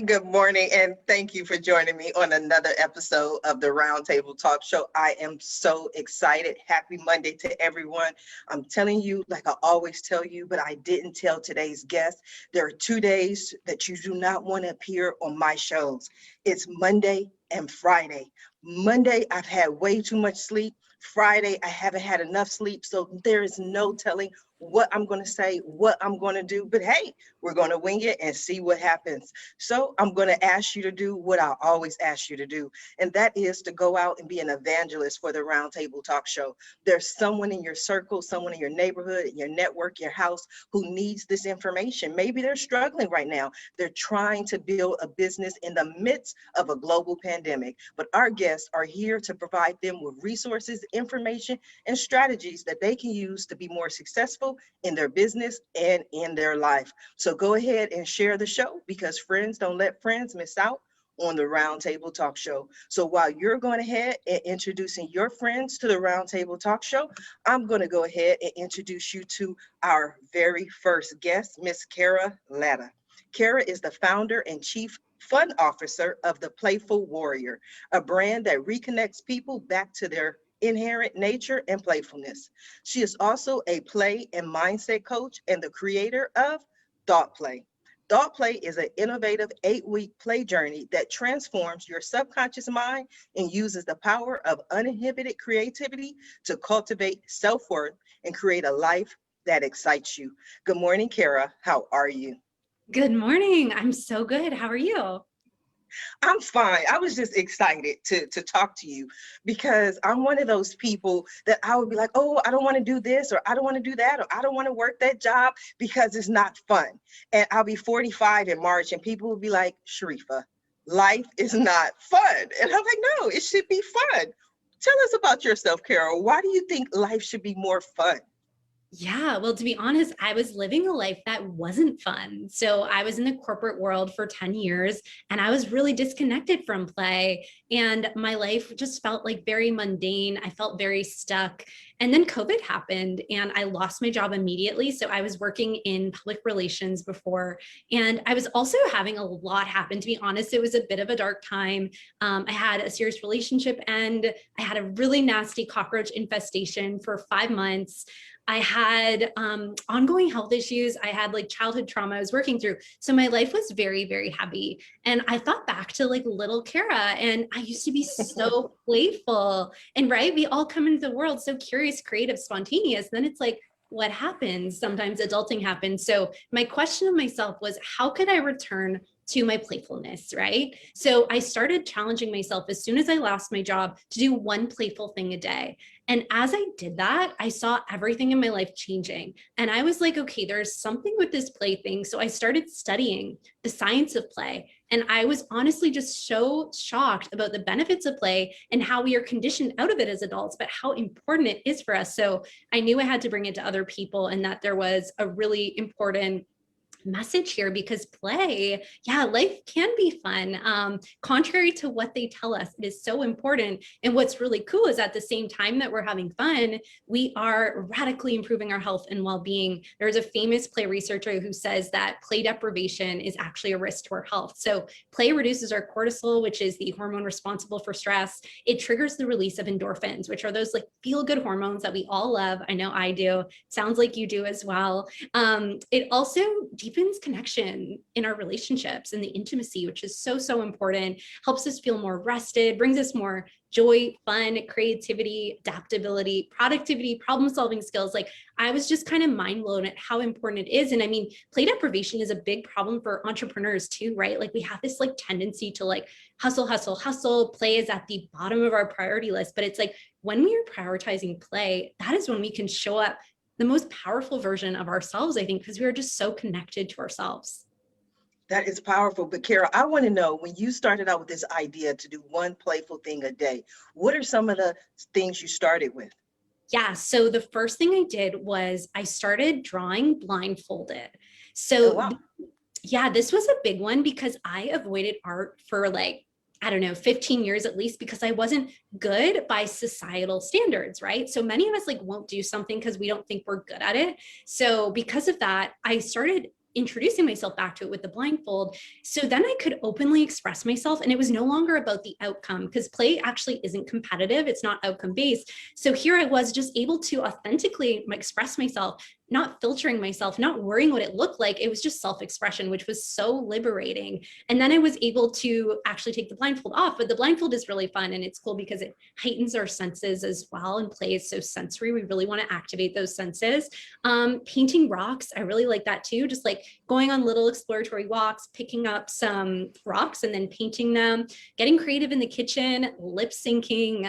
Good morning, and thank you for joining me on another episode of the Roundtable Talk Show. I am so excited. Happy Monday to everyone. I'm telling you, like I always tell you, but I didn't tell today's guest. There are 2 days that you do not want to appear on my shows. It's Monday and Friday. Monday, I've had way too much sleep. Friday, I haven't had enough sleep, so there is no telling what I'm going to say, what I'm going to do. But hey, we're going to wing it and see what happens. So I'm going to ask you to do what I always ask you to do, and that is to go out and be an evangelist for the Roundtable Talk Show. There's someone in your circle, someone in your neighborhood, in your network, your house, who needs this information. Maybe they're struggling right now. They're trying to build a business in the midst of a global pandemic. But our guests are here to provide them with resources, information, and strategies that they can use to be more successful in their business and in their life. So go ahead and share the show, because friends don't let friends miss out on the Roundtable Talk Show. So while you're going ahead and introducing your friends to the Roundtable Talk Show, I'm going to go ahead and introduce you to our very first guest, Miss Kara Latta. Kara is the founder and chief fun officer of the Playful Warrior, a brand that reconnects people back to their inherent nature and playfulness. She is also a play and mindset coach and the creator of Thought Play. Thought Play is an innovative 8-week play journey that transforms your subconscious mind and uses the power of uninhibited creativity to cultivate self-worth and create a life that excites you. Good morning, Kara. How are you? Good morning. I'm so good. How are you? I'm fine. I was just excited to talk to you, because I'm one of those people that I would be like, oh, I don't want to do this, or I don't want to do that, or I don't want to work that job because it's not fun. And I'll be 45 in March, and people will be like, Sharifa, life is not fun. And I'm like, no, it should be fun. Tell us about yourself, Carol. Why do you think life should be more fun? Yeah, well, to be honest, I was living a life that wasn't fun. So I was in the corporate world for 10 years and I was really disconnected from play. And my life just felt like very mundane. I felt very stuck. And then COVID happened and I lost my job immediately. So I was working in public relations before, and I was also having a lot happen. To be honest, it was a bit of a dark time. I had a serious relationship end. I had a really nasty cockroach infestation for 5 months. I had ongoing health issues. I had like childhood trauma I was working through. So my life was very, very heavy. And I thought back to like little Kara, and I used to be so playful. And right, we all come into the world so curious, creative, spontaneous. Then it's like, what happens? Sometimes adulting happens. So my question of myself was, how could I return to my playfulness, right? So I started challenging myself as soon as I lost my job to do one playful thing a day. And as I did that, I saw everything in my life changing. And I was like, okay, there's something with this play thing. So I started studying the science of play. And I was honestly just so shocked about the benefits of play and how we are conditioned out of it as adults, but how important it is for us. So I knew I had to bring it to other people, and that there was a really important message here, because play, yeah, life can be fun. Contrary to what they tell us, it is so important. And what's really cool is at the same time that we're having fun, we are radically improving our health and well-being. There's a famous play researcher who says that play deprivation is actually a risk to our health. So play reduces our cortisol, which is the hormone responsible for stress. It triggers the release of endorphins, which are those like feel-good hormones that we all love. I know I do. Sounds like you do as well. It also deepens connection in our relationships and the intimacy, which is so, so important, helps us feel more rested, brings us more joy, fun, creativity, adaptability, productivity, problem-solving skills. Like, I was just kind of mind blown at how important it is. And I mean, play deprivation is a big problem for entrepreneurs too, right? Like, we have this like tendency to like hustle, hustle, hustle. Play is at the bottom of our priority list, but it's like when we are prioritizing play, that is when we can show up the most powerful version of ourselves, I think, because we are just so connected to ourselves. That is powerful. But Carol, I want to know, when you started out with this idea to do one playful thing a day, what are some of the things you started with? Yeah. So the first thing I did was I started drawing blindfolded. Oh, So wow. yeah, this was a big one because I avoided art for like, I don't know, 15 years at least, because I wasn't good by societal standards, right? So many of us like won't do something because we don't think we're good at it. So because of that, I started introducing myself back to it with the blindfold. So then I could openly express myself, and it was no longer about the outcome, because play actually isn't competitive. It's not outcome based. So here I was just able to authentically express myself, not filtering myself, not worrying what it looked like. It was just self-expression, which was so liberating. And then I was able to actually take the blindfold off. But the blindfold is really fun, and it's cool because it heightens our senses as well. And play is so sensory. We really want to activate those senses. Painting rocks, I really like that too. Just like going on little exploratory walks, picking up some rocks and then painting them, getting creative in the kitchen, lip syncing.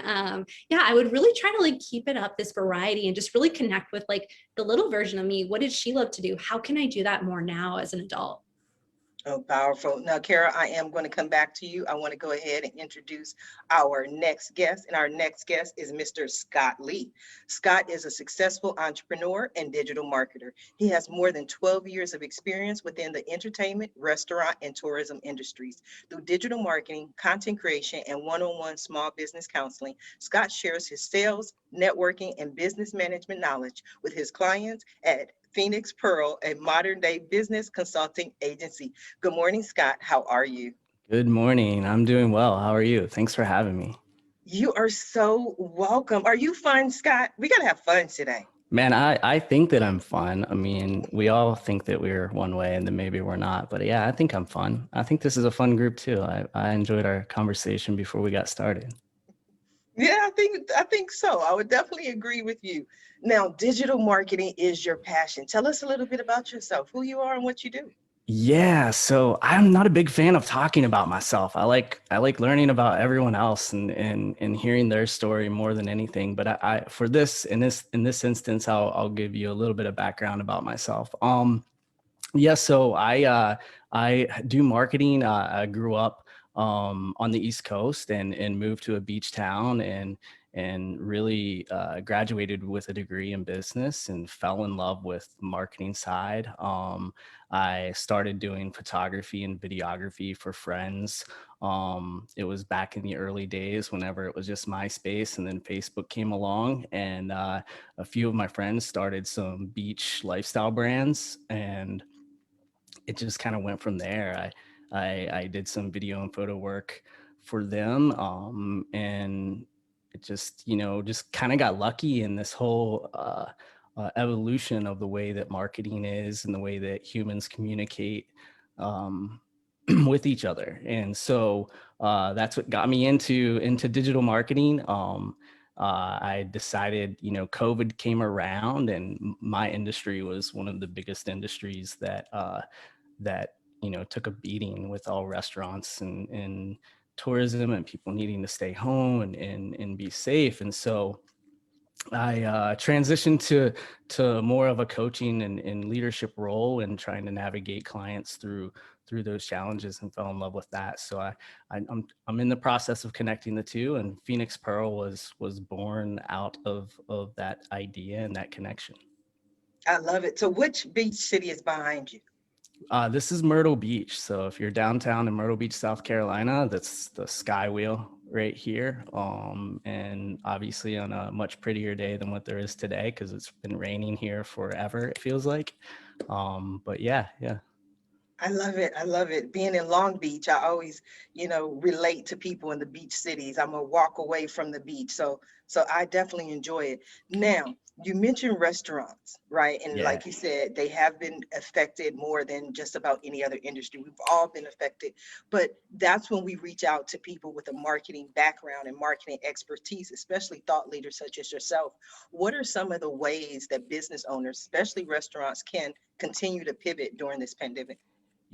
Yeah, I would really try to like keep it up, this variety, and just really connect with like the little version of me. What did she love to do? How can I do that more now as an adult? Oh, powerful. Now, Kara, I am going to come back to you. I want to go ahead and introduce our next guest. And our next guest is Mr. Scott Lee. Scott is a successful entrepreneur and digital marketer. He has more than 12 years of experience within the entertainment, restaurant, and tourism industries. Through digital marketing, content creation, and one-on-one small business counseling, Scott shares his sales, networking, and business management knowledge with his clients at FnxPearl, a modern day business consulting agency. Good morning, Scott. How are you? Good morning. I'm doing well. How are you? Thanks for having me. You are so welcome. Are you fun, Scott? We got to have fun today. Man, I think that I'm fun. I mean, we all think that we're one way and then maybe we're not. But yeah, I think I'm fun. I think this is a fun group too. I enjoyed our conversation before we got started. Yeah, I think so. I would definitely agree with you. Now, digital marketing is your passion. Tell us a little bit about yourself, who you are and what you do. Yeah, so I'm not a big fan of talking about myself. I like learning about everyone else and hearing their story more than anything. But I for this in this instance, I'll give you a little bit of background about myself. Yeah, so I do marketing. I grew up on the East Coast and moved to a beach town and really graduated with a degree in business and fell in love with the marketing side. I started doing photography and videography for friends. It was back in the early days whenever it was just MySpace, and then Facebook came along, and a few of my friends started some beach lifestyle brands, and it just kind of went from there. I did some video and photo work for them, and it just just kind of got lucky in this whole evolution of the way that marketing is and the way that humans communicate um, with each other. And so that's what got me into digital marketing. I decided, COVID came around, and my industry was one of the biggest industries that took a beating, with all restaurants and tourism and people needing to stay home and be safe. And so I transitioned to more of a coaching and leadership role, and trying to navigate clients through those challenges, and fell in love with that. So I'm in the process of connecting the two, and Phoenix Pearl was born out of that idea and that connection. I love it. So, which beach city is behind you? This is Myrtle Beach. So if you're downtown in Myrtle Beach, South Carolina, that's the sky wheel right here. And obviously on a much prettier day than what there is today, because it's been raining here forever, it feels like. But yeah. I love it. I love it. Being in Long Beach, I always, relate to people in the beach cities. I'm a walk away from the beach. So I definitely enjoy it. Now, you mentioned restaurants, right? And Yeah. like you said, they have been affected more than just about any other industry. We've all been affected. But that's when we reach out to people with a marketing background and marketing expertise, especially thought leaders such as yourself. What are some of the ways that business owners, especially restaurants, can continue to pivot during this pandemic?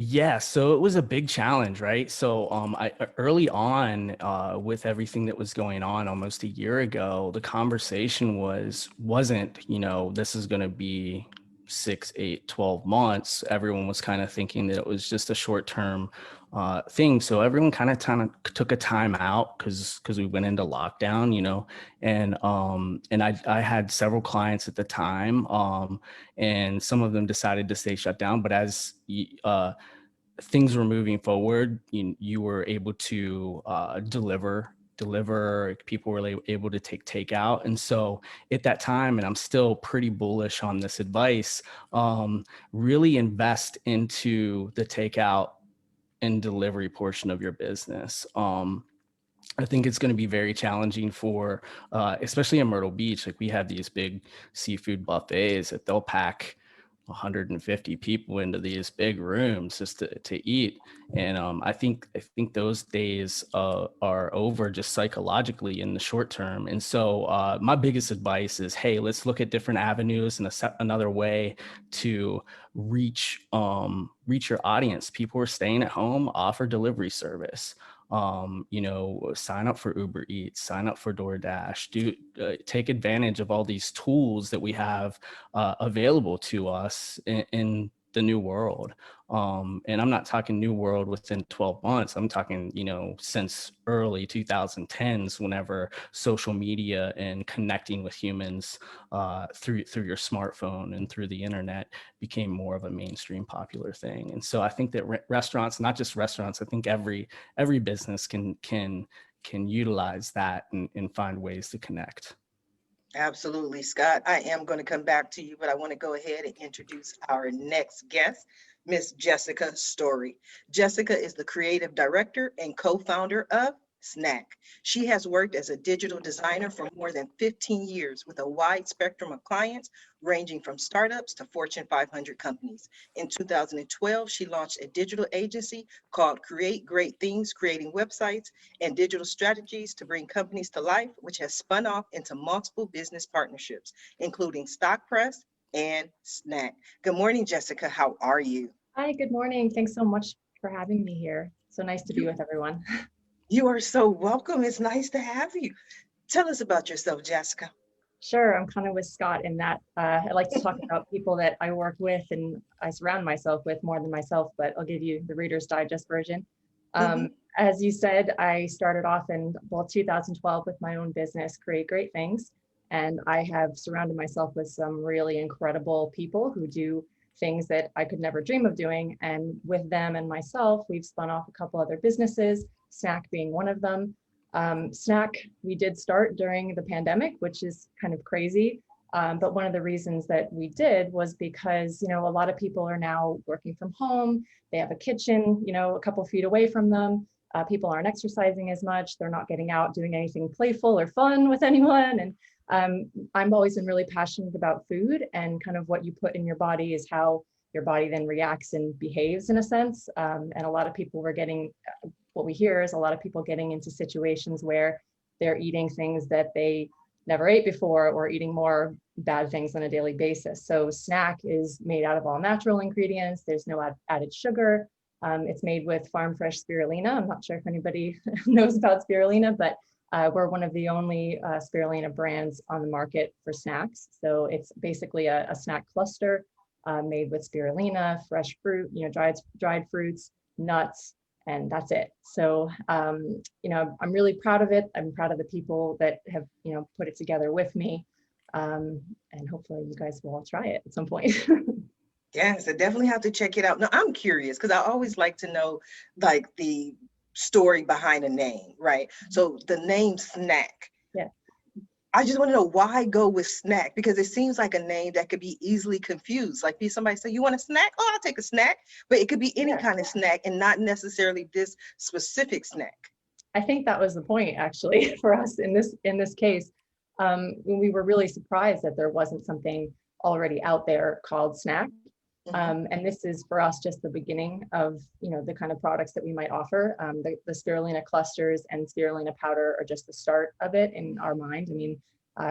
Yeah, so it was a big challenge, right? So I early on, with everything that was going on almost a year ago, the conversation wasn't, this is going to be 6, 8, 12 months, everyone was kind of thinking that it was just a short-term thing. So everyone kind of took a time out because we went into lockdown, and I had several clients at the time, and some of them decided to stay shut down. But as things were moving forward, you were able to deliver. People were able to take takeout. And so at that time, and I'm still pretty bullish on this advice, really invest into the takeout and delivery portion of your business. I think it's going to be very challenging for, especially in Myrtle Beach. Like, we have these big seafood buffets that they'll pack 150 people into these big rooms just to eat. And I think those days are over, just psychologically, in the short term. And so my biggest advice is, hey, let's look at different avenues and another way to reach your audience. People are staying at home, offer delivery service. Sign up for Uber Eats, sign up for DoorDash, take advantage of all these tools that we have available to us in the new world. And I'm not talking new world within 12 months. I'm talking, since early 2010s, whenever social media and connecting with humans through your smartphone and through the internet became more of a mainstream popular thing. And so I think that restaurants, not just restaurants, I think every business can utilize that and find ways to connect. Absolutely, Scott. I am going to come back to you, but I want to go ahead and introduce our next guest, Miss Jessica Storry. Jessica is the creative director and co-founder of Snack. She has worked as a digital designer for more than 15 years with a wide spectrum of clients, ranging from startups to Fortune 500 companies. In 2012, she launched a digital agency called Create Great Things, creating websites and digital strategies to bring companies to life, which has spun off into multiple business partnerships, including Stock Press and Snack. Good morning, Jessica. How are you? Hi, good morning. Thanks so much for having me here. So nice to be with everyone. You are so welcome. It's nice to have you. Tell us about yourself, Jessica. Sure, I'm kind of with Scott in that I like to talk about people that I work with and I surround myself with more than myself, but I'll give you the Reader's Digest version. As you said, I started off in 2012 with my own business, Create Great Things. And I have surrounded myself with some really incredible people who do things that I could never dream of doing. And with them and myself, we've spun off a couple other businesses, Snack being one of them. Snack, we did start during the pandemic, which is kind of crazy. But one of the reasons that we did was because, a lot of people are now working from home. They have a kitchen, a couple feet away from them. People aren't exercising as much. They're not getting out doing anything playful or fun with anyone. And I've always been really passionate about food, and kind of what you put in your body is how your body then reacts and behaves, in a sense. And a lot of people what we hear is a lot of people getting into situations where they're eating things that they never ate before, or eating more bad things on a daily basis. So Snack is made out of all natural ingredients. There's no added sugar. It's made with farm fresh spirulina. I'm not sure if anybody knows about spirulina, but we're one of the only spirulina brands on the market for snacks. So it's basically a snack cluster made with spirulina, fresh fruit, dried fruits, nuts, and that's it. So, I'm really proud of it. I'm proud of the people that have, put it together with me. And hopefully you guys will all try it at some point. Yes, I definitely have to check it out. Now, I'm curious because I always like to know, like, the story behind a name, right? So the name Snack. Yeah. I just want to know, why go with Snack? Because it seems like a name that could be easily confused. Like, somebody say, you want a snack? Oh, I'll take a snack. But it could be any kind of snack and not necessarily this specific snack. I think that was the point, actually, for us in this case. We were really surprised that there wasn't something already out there called Snack. And this is, for us, just the beginning of, the kind of products that we might offer. The spirulina clusters and spirulina powder are just the start of it in our mind. I mean,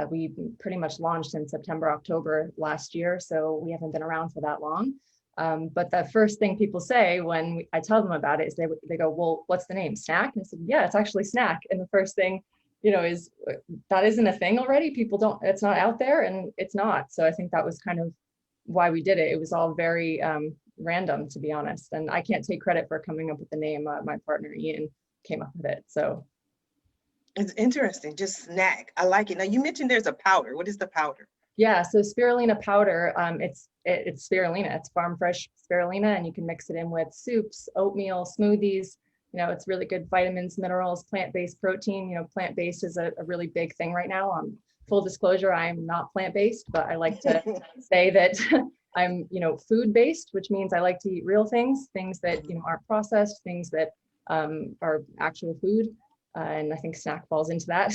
we pretty much launched in September, October last year, so we haven't been around for that long. But the first thing people say when I tell them about it is they go, well, what's the name? Snack? And I said, yeah, it's actually Snack. And the first thing, is that isn't a thing already. People don't, it's not out there, and it's not. So I think that was kind of, why we did it. It was all very random, to be honest. And I can't take credit for coming up with the name. My partner, Ian, came up with it. So It's interesting, just snack. I like it. Now you mentioned there's a powder. What is the powder? yeah, so spirulina powder, it's spirulina, it's farm fresh spirulina, and you can mix it in with soups, oatmeal, smoothies. You know, it's really good vitamins, minerals, plant-based protein. You know, plant-based is a really big thing right now. Full disclosure, I'm not plant-based, but I like to say that I'm, you know, food-based, which means I like to eat real things, things that, you know, aren't processed, things that are actual food. And I think snack falls into that.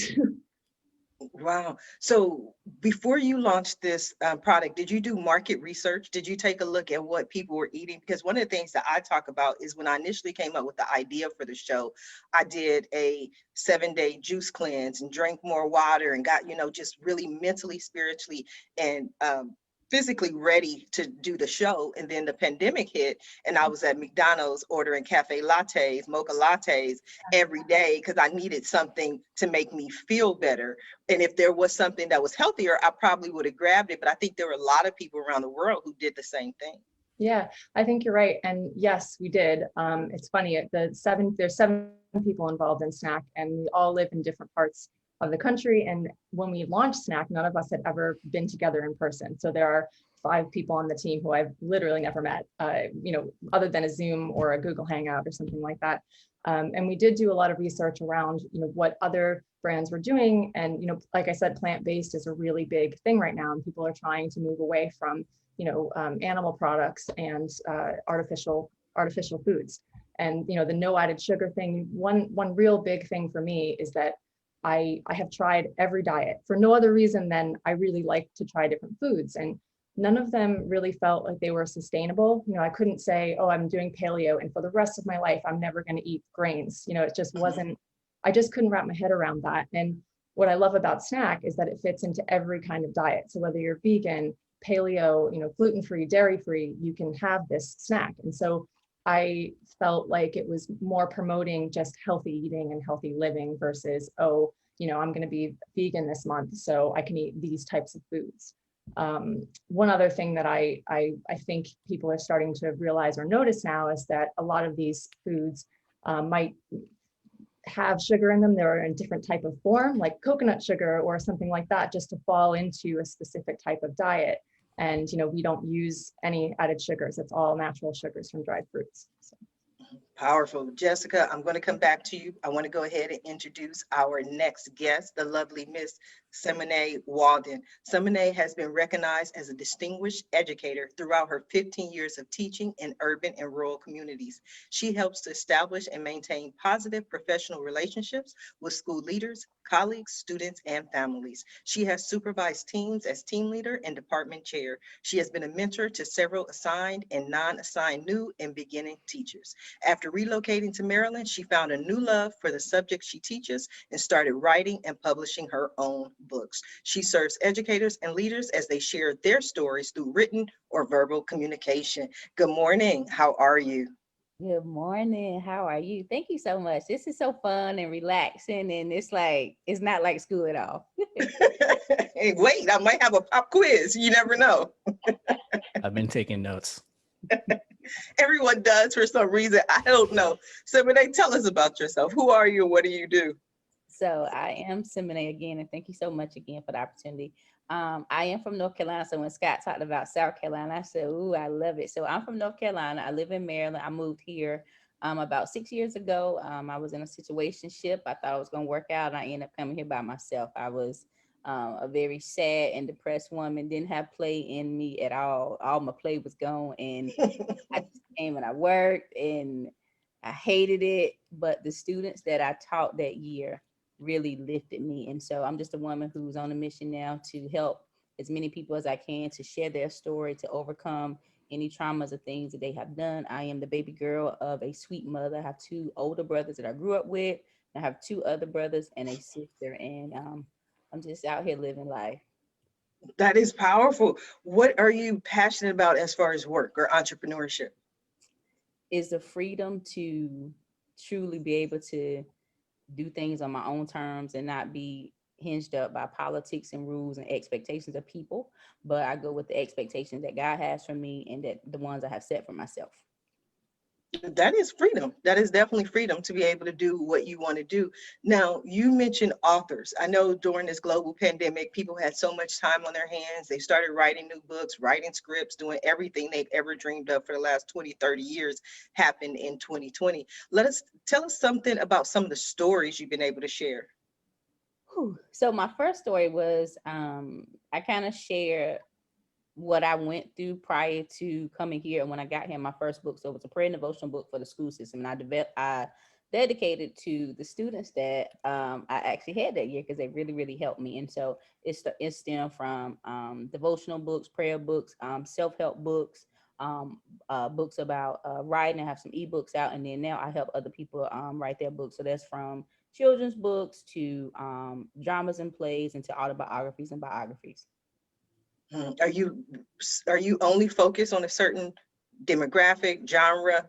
Wow. So before you launched this product, did you do market research? Did you take a look at what people were eating? Because one of the things that I talk about is when I initially came up with the idea for the show, I did a 7-day juice cleanse and drank more water and got, you know, just really mentally, spiritually, and physically ready to do the show. And then the pandemic hit and I was at McDonald's ordering cafe lattes, mocha lattes every day because I needed something to make me feel better. And if there was something that was healthier, I probably would have grabbed it. But I think there were a lot of people around the world who did the same thing. Yeah, I think you're right. And yes, we did. It's funny, there's 7 people involved in Snack, and we all live in different parts of the country. And when we launched Snack, none of us had ever been together in person. So there are 5 people on the team who I've literally never met, you know, other than a Zoom or a Google Hangout or something like that. And we did do a lot of research around, you know, what other brands were doing. And, you know, like I said, plant-based is a really big thing right now, and people are trying to move away from, you know, animal products and artificial foods. And, you know, the no added sugar thing, one real big thing for me is that I have tried every diet for no other reason than I really like to try different foods. And none of them really felt like they were sustainable. You know, I couldn't say, oh, I'm doing paleo and for the rest of my life, I'm never going to eat grains. You know, it just wasn't, I just couldn't wrap my head around that. And what I love about Snack is that it fits into every kind of diet. So whether you're vegan, paleo, you know, gluten-free, dairy-free, you can have this snack. And so I felt like it was more promoting just healthy eating and healthy living versus, oh, you know, I'm going to be vegan this month, so I can eat these types of foods. One other thing that I think people are starting to realize or notice now is that a lot of these foods might have sugar in them. They're in a different type of form, like coconut sugar or something like that, just to fall into a specific type of diet. And, you know, we don't use any added sugars. It's all natural sugars from dried fruits. So. Powerful. Jessica, I'm going to come back to you. I want to go ahead and introduce our next guest, the lovely Miss Simene Walden. Simene has been recognized as a distinguished educator throughout her 15 years of teaching in urban and rural communities. She helps to establish and maintain positive professional relationships with school leaders, colleagues, students, and families. She has supervised teams as team leader and department chair. She has been a mentor to several assigned and non-assigned new and beginning teachers. After relocating to Maryland, she found a new love for the subject she teaches and started writing and publishing her own books. She serves educators and leaders as they share their stories through written or verbal communication. Good morning. How are you? Good morning. How are you? Thank you so much. This is so fun and relaxing, and it's like, it's not like school at all. Hey, wait, I might have a pop quiz. You never know. I've been taking notes. Everyone does for some reason. I don't know. So, Simene, tell us about yourself. Who are you and what do you do? So I am Simene again, and thank you so much again for the opportunity. I am from North Carolina. So when Scott talked about South Carolina, I said, ooh, I love it. So I'm from North Carolina. I live in Maryland. I moved here about 6 years ago. I was in a situationship. I thought I was going to work out, and I ended up coming here by myself. I was a very sad and depressed woman, didn't have play in me at all. All my play was gone, and I just came and I worked, and I hated it. But the students that I taught that year really lifted me. And so I'm just a woman who's on a mission now to help as many people as I can to share their story, to overcome any traumas or things that they have done. I am the baby girl of a sweet mother. I have 2 older brothers that I grew up with. I have 2 other brothers and a sister. And I'm just out here living life. That is powerful. What are you passionate about as far as work or entrepreneurship? Is the freedom to truly be able to do things on my own terms and not be hinged up by politics and rules and expectations of people, but I go with the expectations that God has for me and that the ones I have set for myself. That is freedom. That is definitely freedom to be able to do what you want to do. Now, you mentioned authors. I know during this global pandemic, people had so much time on their hands. They started writing new books, writing scripts, doing everything they've ever dreamed of for the last 20, 30 years happened in 2020. Tell us something about some of the stories you've been able to share. So my first story was, I kind of share what I went through prior to coming here. And when I got here, my first book, so it was a prayer and devotional book for the school system. And I dedicated to the students that I actually had that year because they really, really helped me. And so it stemmed from devotional books, prayer books, self-help books, books about writing. I have some ebooks out, and then now I help other people write their books. So that's from children's books to dramas and plays and to autobiographies and biographies. Are you only focused on a certain demographic, genre?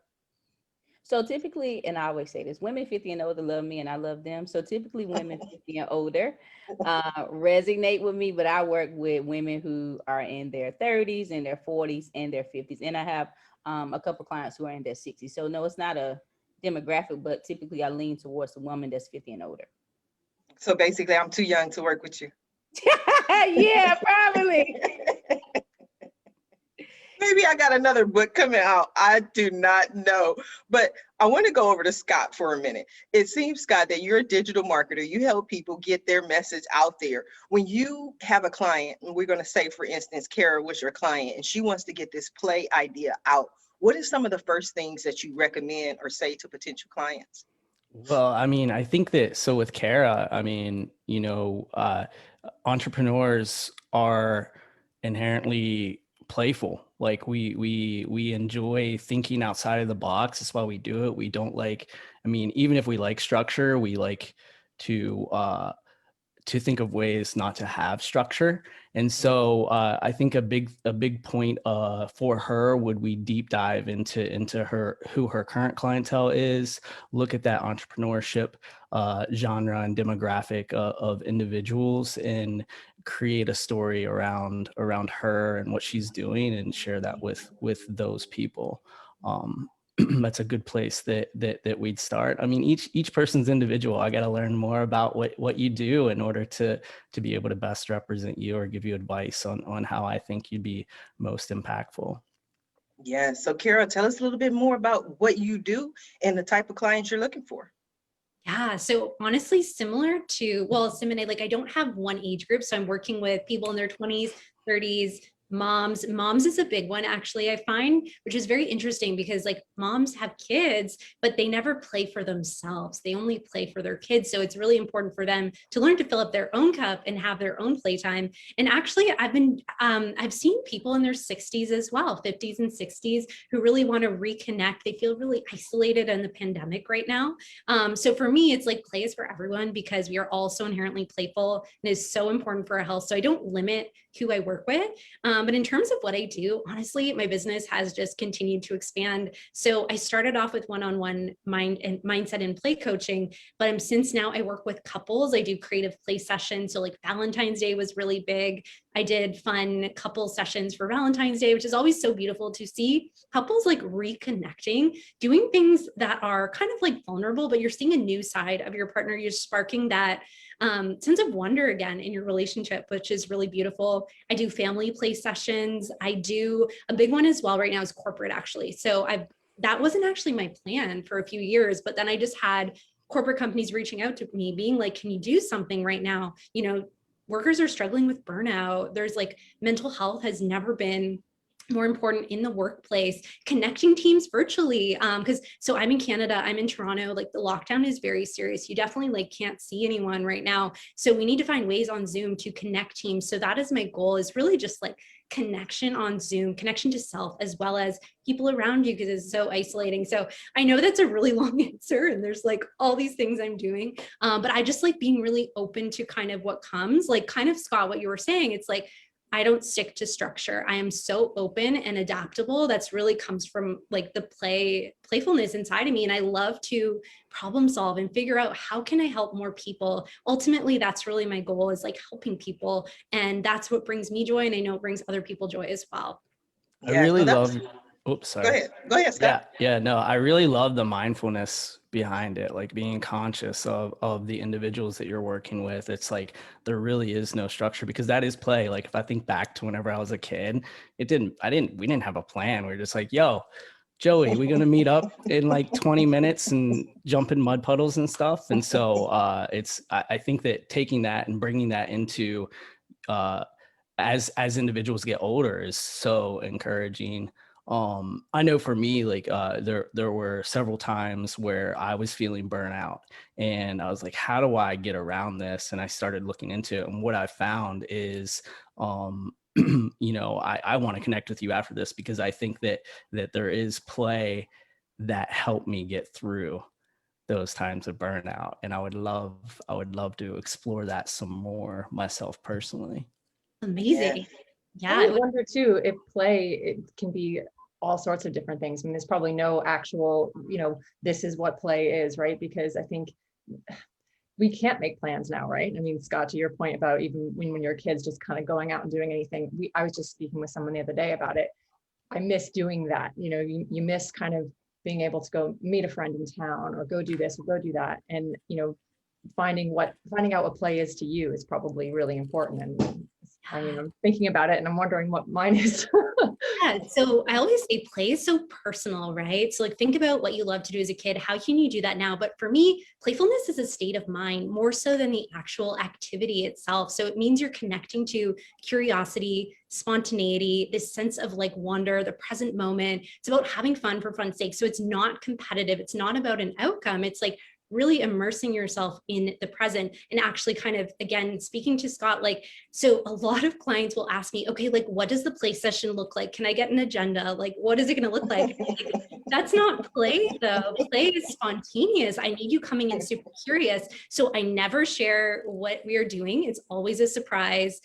So typically, and I always say this, women 50 and older love me and I love them. So typically women 50 and older resonate with me, but I work with women who are in their 30s and their 40s and their 50s. And I have a couple clients who are in their 60s. So no, it's not a demographic, but typically I lean towards a woman that's 50 and older. So basically, I'm too young to work with you. Yeah, probably. Maybe I got another book coming out. I do not know. But I want to go over to Scott for a minute. It seems, Scott, that you're a digital marketer. You help people get their message out there. When you have a client, and we're going to say, for instance, Kara was your client, and she wants to get this play idea out, what are some of the first things that you recommend or say to potential clients? Well, I mean, I think that, so with Kara, I mean, entrepreneurs are inherently playful. Like we enjoy thinking outside of the box. That's why we do it. We don't like, I mean, even if we like structure, we like to think of ways not to have structure. And so I think a big point for her would we deep dive into who her current clientele is, look at that entrepreneurship genre and demographic of individuals, and create a story around her and what she's doing, and share that with those people. That's a good place that we'd start. I mean, each person's individual. I got to learn more about what you do in order to be able to best represent you or give you advice on how I think you'd be most impactful. Yeah. So Kara, tell us a little bit more about what you do and the type of clients you're looking for. Yeah, so honestly, similar to, well, Simene, like I don't have one age group. So I'm working with people in their 20s, 30s, moms. Moms is a big one, actually, I find, which is very interesting because like moms have kids, but they never play for themselves. They only play for their kids. So it's really important for them to learn to fill up their own cup and have their own playtime. And actually, I've seen people in their 60s as well, 50s and 60s, who really want to reconnect. They feel really isolated in the pandemic right now. So for me, it's like play is for everyone because we are all so inherently playful and is so important for our health. So I don't limit who I work with. But in terms of what I do, honestly, my business has just continued to expand. So I started off with one-on-one mindset and play coaching, but since now I work with couples. I do creative play sessions. So like Valentine's Day was really big. I did fun couple sessions for Valentine's Day, which is always so beautiful to see couples like reconnecting, doing things that are kind of like vulnerable, but you're seeing a new side of your partner. You're sparking that sense of wonder again in your relationship, which is really beautiful. I do family play sessions. I do a big one as well right now is corporate, actually. So that wasn't actually my plan for a few years, but then I just had corporate companies reaching out to me being like, can you do something right now? You know, workers are struggling with burnout. There's like mental health has never been more important in the workplace, connecting teams virtually. So I'm in Canada, I'm in Toronto, like the lockdown is very serious. You definitely like can't see anyone right now. So we need to find ways on Zoom to connect teams. So that is my goal, is really just like connection on Zoom, connection to self, as well as people around you, because it's so isolating. So I know that's a really long answer and there's like all these things I'm doing, but I just like being really open to kind of what comes, like kind of Scott, what you were saying. It's like, I don't stick to structure. I am so open and adaptable. That's really comes from like the playfulness inside of me. And I love to problem solve and figure out how can I help more people. Ultimately, that's really my goal, is like helping people. And that's what brings me joy. And I know it brings other people joy as well. I Yeah, really no, that was, love, oops, go sorry. ahead. Go ahead, Scott. Yeah, no, I really love the mindfulness behind it, like being conscious of the individuals that you're working with. It's like there really is no structure, because that is play. Like if I think back to whenever I was a kid, we didn't have a plan. We were just like, yo, Joey, we're gonna meet up in like 20 minutes and jump in mud puddles and stuff. And so I think that taking that and bringing that into as individuals get older is so encouraging. I know for me, like there were several times where I was feeling burnout, and I was like, how do I get around this? And I started looking into it, and what I found is I want to connect with you after this, because I think that there is play that helped me get through those times of burnout, and I would love to explore that some more myself personally. Amazing. Yeah. I would wonder too if play, it can be all sorts of different things. I mean, there's probably no actual, this is what play is, right? Because I think we can't make plans now, right? I mean, Scott, to your point about even when you're kids, just kind of going out and doing anything. I was just speaking with someone the other day about it. I miss doing that. You miss kind of being able to go meet a friend in town, or go do this or go do that. And, finding out what play is to you is probably really important. And I mean, I'm thinking about it and I'm wondering what mine is. Yeah, so I always say play is so personal, right? So like think about what you love to do as a kid. How can you do that now? But for me, playfulness is a state of mind more so than the actual activity itself. So it means you're connecting to curiosity, spontaneity, this sense of like wonder, the present moment. It's about having fun for fun's sake. So it's not competitive. It's not about an outcome. It's like really immersing yourself in the present, and actually kind of, again, speaking to Scott, like, so a lot of clients will ask me, okay, like, what does the play session look like? Can I get an agenda? Like, what is it going to look like? That's not play though. Play is spontaneous. I need you coming in super curious. So I never share what we are doing. It's always a surprise.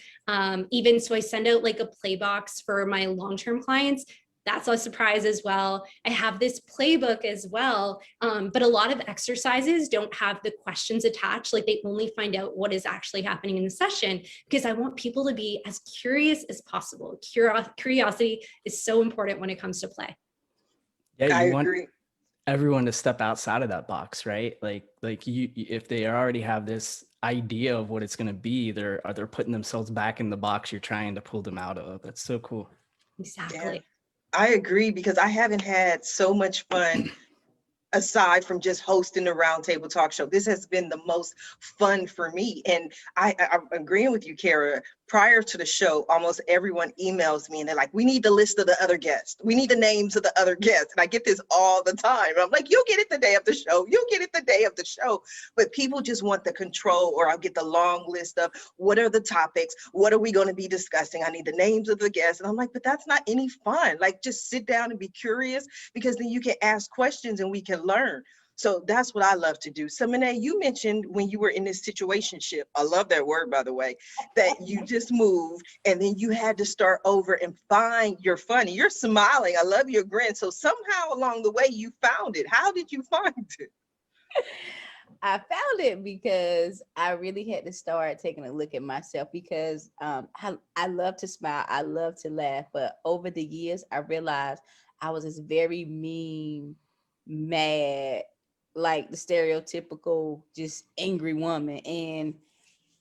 Even so I send out like a play box for my long-term clients. That's a surprise as well. I have this playbook as well, but a lot of exercises don't have the questions attached. Like they only find out what is actually happening in the session, because I want people to be as curious as possible. Curiosity is so important when it comes to play. Yeah, I you want agree. everyone to step outside of that box, right? Like you, if they already have this idea of what it's going to be, they're putting themselves back in the box you're trying to pull them out of. That's so cool. Exactly. Yeah, I agree, because I haven't had so much fun aside from just hosting the roundtable talk show. This has been the most fun for me. And I'm agreeing with you, Kara. Prior to the show, almost everyone emails me and they're like, we need the list of the other guests. We need the names of the other guests. And I get this all the time. I'm like, you'll get it the day of the show. You'll get it the day of the show. But people just want the control, or I'll get the long list of what are the topics? What are we going to be discussing? I need the names of the guests. And I'm like, but that's not any fun. Like, just sit down and be curious, because then you can ask questions and we can learn. So that's what I love to do. Simene, you mentioned when you were in this situationship, I love that word, by the way, that you just moved and then you had to start over and find your funny. You're smiling. I love your grin. So somehow along the way you found it. How did you find it? I found it because I really had to start taking a look at myself, because I love to smile. I love to laugh. But over the years, I realized I was this very mean, mad, like the stereotypical, just angry woman. And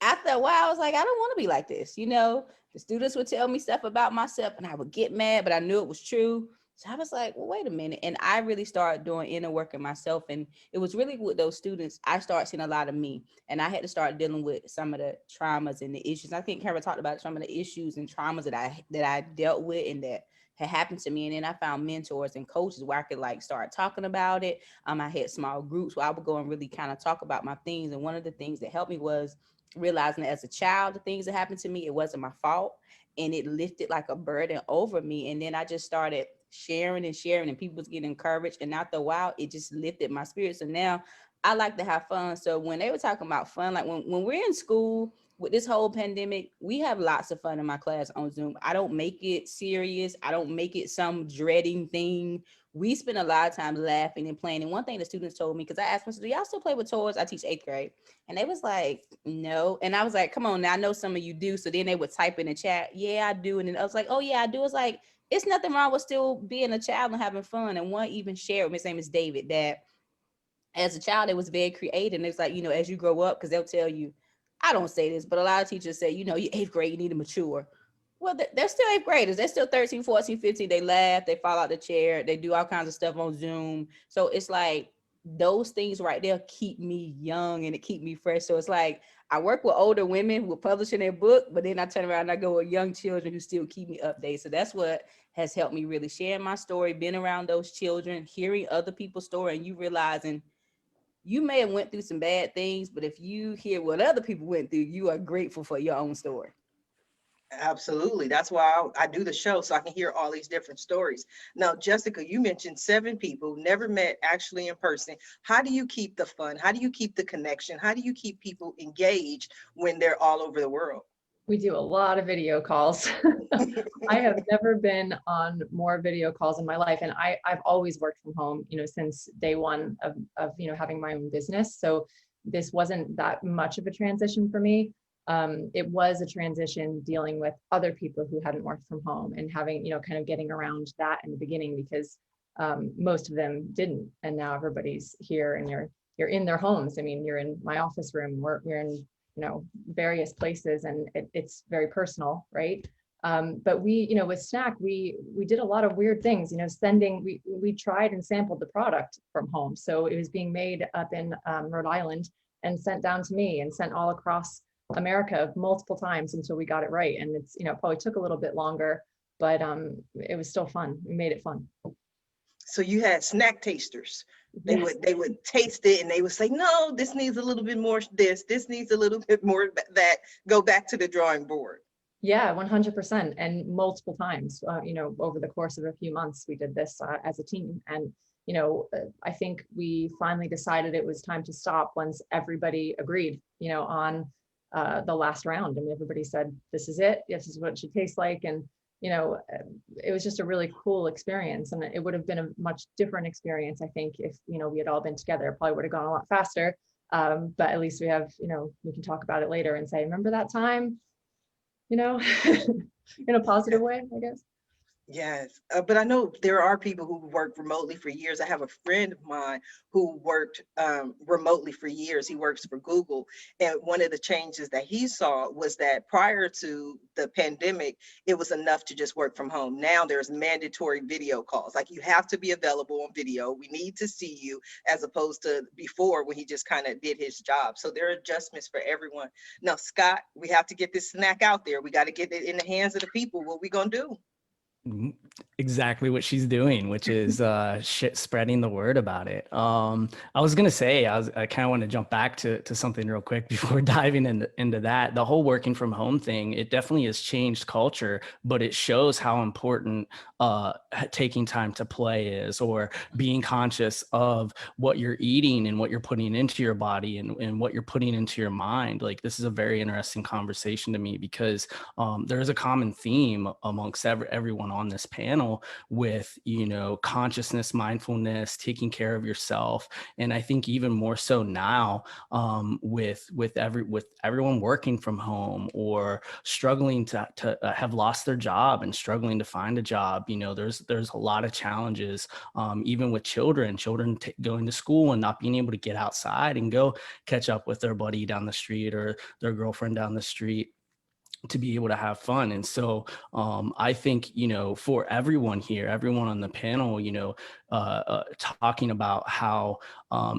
after a while, I was like, I don't want to be like this. The students would tell me stuff about myself and I would get mad, but I knew it was true. So I was like, well, wait a minute. And I really started doing inner work in myself. And it was really with those students, I started seeing a lot of me. And I had to start dealing with some of the traumas and the issues. I think Kara talked about some of the issues and traumas that I dealt with and that had happened to me. And then I found mentors and coaches where I could like start talking about it. I had small groups where I would go and really kind of talk about my things. And one of the things that helped me was realizing that as a child, the things that happened to me, it wasn't my fault. And it lifted like a burden over me. And then I just started sharing and people was getting encouraged. And after a while, it just lifted my spirit. So now I like to have fun. So when they were talking about fun, like when we're in school, with this whole pandemic, we have lots of fun in my class on Zoom. I don't make it serious. I don't make it some dreading thing. We spend a lot of time laughing and playing. And one thing the students told me, because I asked them, do y'all still play with toys? I teach 8th grade. And they was like, no. And I was like, come on now, I know some of you do. So then they would type in the chat, yeah, I do. And then I was like, oh yeah, I do. It's like, it's nothing wrong with still being a child and having fun. And one even shared, his name is David, that as a child, it was very creative. And it's like, you know, as you grow up, because they'll tell you, I don't say this, but a lot of teachers say, you know, you're 8th grade, you need to mature. Well, they're still 8th graders. They're still 13, 14, 15. They laugh, they fall out the chair, they do all kinds of stuff on Zoom. So it's like those things right there keep me young and it keep me fresh. So it's like I work with older women who are publishing their book, but then I turn around and I go with young children who still keep me updated. So that's what has helped me really share my story, being around those children, hearing other people's story, and you realizing you may have went through some bad things, but if you hear what other people went through, you are grateful for your own story. Absolutely. That's why I do the show, so I can hear all these different stories. Now, Jessica, you mentioned 7 people never met actually in person. How do you keep the fun? How do you keep the connection? How do you keep people engaged when they're all over the world? We do a lot of video calls. I have never been on more video calls in my life. And I've always worked from home, you know, since day one of you know, having my own business. So this wasn't that much of a transition for me. It was a transition dealing with other people who hadn't worked from home and having, you know, kind of getting around that in the beginning, because most of them didn't. And now everybody's here and you're in their homes. I mean, you're in my office room, we're in, you know, various places, and it's very personal, right? But we, you know, with Snack, we did a lot of weird things, you know, we tried and sampled the product from home. So it was being made up in Rhode Island and sent down to me and sent all across America multiple times until we got it right. And it's, you know, probably took a little bit longer, but it was still fun. We made it fun. So you had snack tasters. They Yes. would taste it and they would say, no, this needs a little bit more this needs a little bit more that, go back to the drawing board. Yeah, 100%. And multiple times, you know, over the course of a few months, we did this as a team. And, you know, I think we finally decided it was time to stop once everybody agreed, you know, on the last round. I mean, everybody said, this is it. This is what it should taste like. And, you know, it was just a really cool experience. And it would have been a much different experience, I think, if, you know, we had all been together. It probably would have gone a lot faster. But at least we have, you know, we can talk about it later and say, remember that time, you know, in a positive way, I guess. Yes, but I know there are people who work remotely for years. I have a friend of mine who worked remotely for years. He works for Google. And one of the changes that he saw was that prior to the pandemic, it was enough to just work from home. Now there's mandatory video calls. Like, you have to be available on video. We need to see you, as opposed to before when he just kind of did his job. So there are adjustments for everyone. Now, Scott, we have to get this snack out there. We got to get it in the hands of the people. What we gonna do? Exactly what she's doing, which is spreading the word about it. I was gonna say, I kind of want to jump back to something real quick before diving into that. The whole working from home thing, it definitely has changed culture, but it shows how important taking time to play is, or being conscious of what you're eating and what you're putting into your body and what you're putting into your mind. Like, this is a very interesting conversation to me, because there is a common theme amongst everyone on this panel with, you know, consciousness, mindfulness, taking care of yourself. And I think even more so now, with everyone working from home or struggling to have lost their job and struggling to find a job. You know, there's a lot of challenges, even with children going to school and not being able to get outside and go catch up with their buddy down the street or their girlfriend down the street, to be able to have fun. And so I think, you know, for everyone here, everyone on the panel, you know, talking about how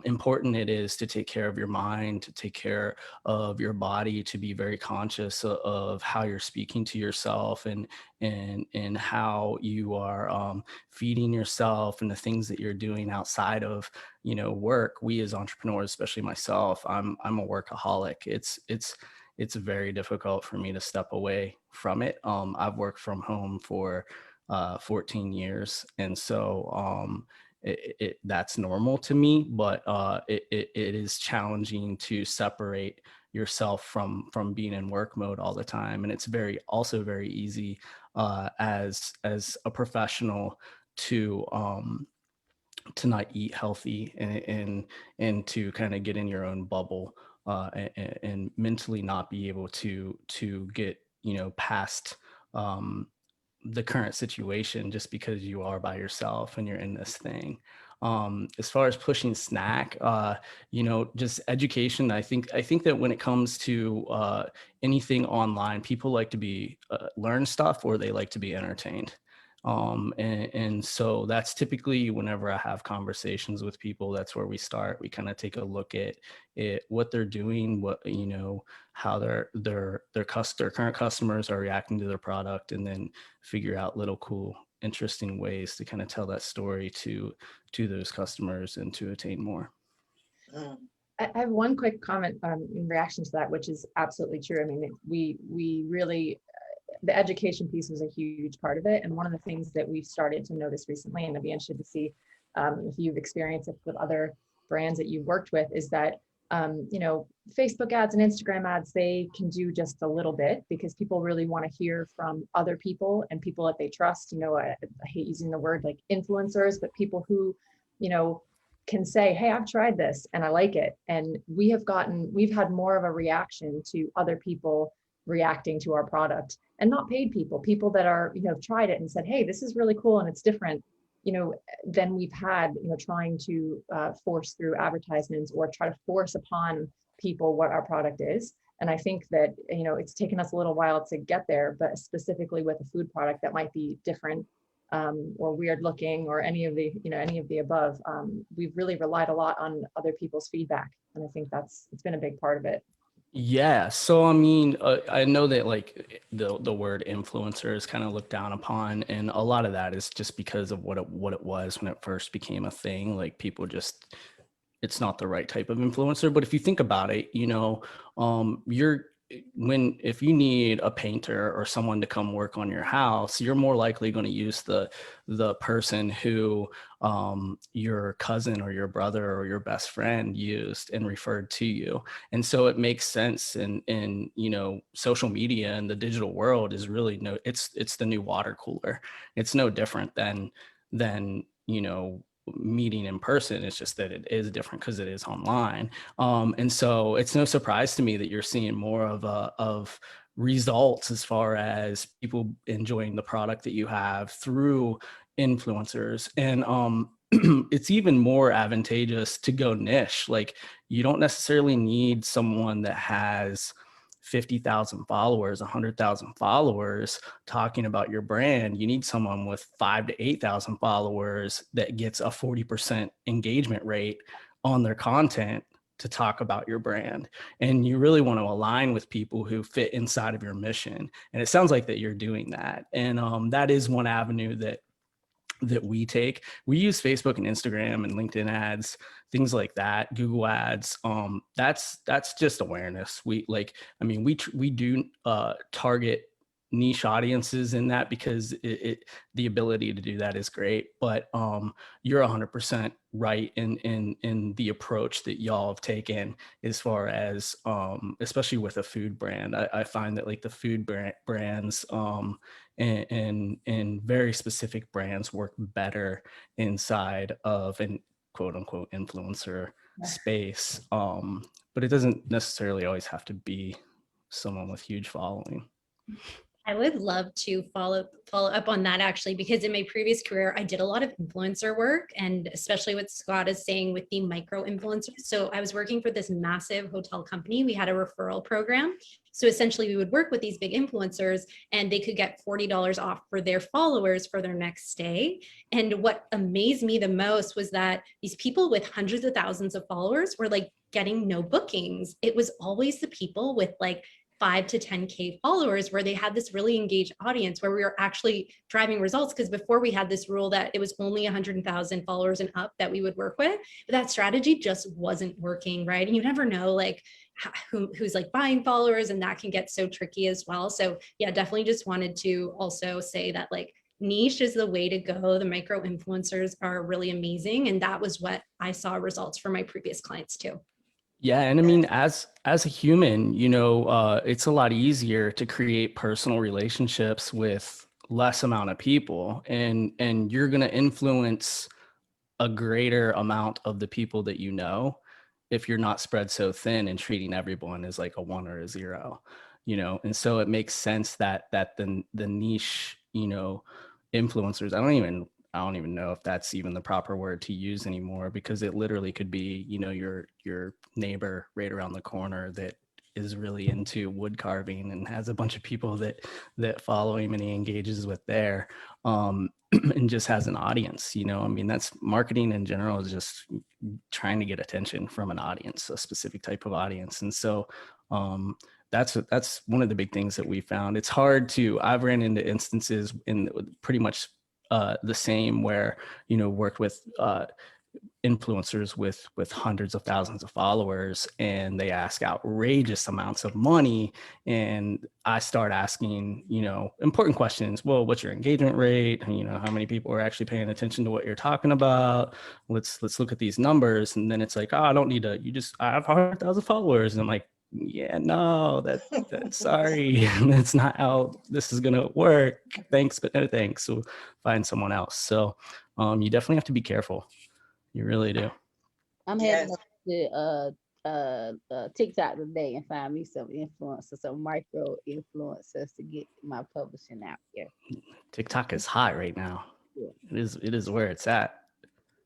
important it is to take care of your mind, to take care of your body, to be very conscious of how you're speaking to yourself and how you are feeding yourself, and the things that you're doing outside of, you know, work. We as entrepreneurs, especially myself, I'm a workaholic. It's very difficult for me to step away from it. I've worked from home for 14 years. And so that's normal to me, but it is challenging to separate yourself from being in work mode all the time. And it's also very easy as a professional to not eat healthy and to kind of get in your own bubble and mentally not be able to get, past the current situation just because you are by yourself and you're in this thing. As far as pushing snack, just education. I think that when it comes to anything online, people like to be learn stuff, or they like to be entertained. And so that's typically whenever I have conversations with people, that's where we start. We kind of take a look at it, what they're doing, how their current customers are reacting to their product, and then figure out little cool, interesting ways to kind of tell that story to those customers and to attain more. Mm. I have one quick comment in reaction to that, which is absolutely true. I mean, we really, the education piece was a huge part of it. And one of the things that we've started to notice recently, and I'd be interested to see if you've experienced it with other brands that you've worked with, is that, Facebook ads and Instagram ads, they can do just a little bit because people really want to hear from other people and people that they trust. I hate using the word like influencers, but people who, can say, hey, I've tried this and I like it. And we've had more of a reaction to other people reacting to our product, and not paid people that are, tried it and said, hey, this is really cool and it's different, than we've had, trying to force through advertisements or try to force upon people what our product is. And I think that, it's taken us a little while to get there, but specifically with a food product that might be different or weird looking or any of the above, we've really relied a lot on other people's feedback. And I think it's been a big part of it. Yeah. So, I mean, I know that like the word influencer is kind of looked down upon, and a lot of that is just because of what it was when it first became a thing. Like people just, it's not the right type of influencer. But if you think about it, if you need a painter or someone to come work on your house, you're more likely going to use the person who your cousin or your brother or your best friend used and referred to you. And so it makes sense. In social media and the digital world is really it's the new water cooler. It's no different than meeting in person. It's just that it is different because it is online. And so it's no surprise to me that you're seeing more of results as far as people enjoying the product that you have through influencers. And it's even more advantageous to go niche. Like you don't necessarily need someone that has 50,000 followers, 100,000 followers talking about your brand. You need someone with 5,000 to 8,000 followers that gets a 40% engagement rate on their content to talk about your brand. And you really want to align with people who fit inside of your mission. And it sounds like that you're doing that. And that is one avenue that we take. We use Facebook and Instagram and LinkedIn ads, things like that, Google ads. That's just awareness. We do target niche audiences in that because the ability to do that is great. But you're 100% right in the approach that y'all have taken as far as especially with a food brand. I find that like the food brands and very specific brands work better inside of an quote unquote influencer space. But it doesn't necessarily always have to be someone with huge following. I would love to follow up on that actually, because in my previous career, I did a lot of influencer work, and especially what Scott is saying with the micro influencers. So I was working for this massive hotel company. We had a referral program. So essentially we would work with these big influencers and they could get $40 off for their followers for their next stay. And what amazed me the most was that these people with hundreds of thousands of followers were like getting no bookings. It was always the people with like 5 to 10K followers where they had this really engaged audience where we were actually driving results. Because before we had this rule that it was only 100,000 followers and up that we would work with, but that strategy just wasn't working, right? And you never know like who's like buying followers, and that can get so tricky as well. So yeah, definitely just wanted to also say that like niche is the way to go. The micro influencers are really amazing. And that was what I saw results for my previous clients too. Yeah, and I mean, as a human, it's a lot easier to create personal relationships with less amount of people, and you're going to influence a greater amount of the people that you know if you're not spread so thin and treating everyone as like a one or a zero, and so it makes sense that the niche, influencers, I don't even know if that's even the proper word to use anymore, because it literally could be, your neighbor right around the corner that is really into wood carving and has a bunch of people that follow him and he engages with there. And just has an audience, I mean, that's marketing in general, is just trying to get attention from an audience, a specific type of audience. And so that's one of the big things that we found. It's hard to, I've ran into instances in pretty much the same, where, worked with influencers with hundreds of thousands of followers, and they ask outrageous amounts of money, and I start asking, important questions. Well, what's your engagement rate? How many people are actually paying attention to what you're talking about? Let's look at these numbers. And then it's like, oh, I don't need I have 100,000 followers. And I'm like, yeah, no, that sorry, that's not how this is gonna work. Thanks, but no thanks. So find someone else. So you definitely have to be careful. You really do. I'm heading Yes. up to TikTok today and find me some influencers, some micro influencers to get my publishing out there. TikTok is hot right now. Yeah. It is where it's at.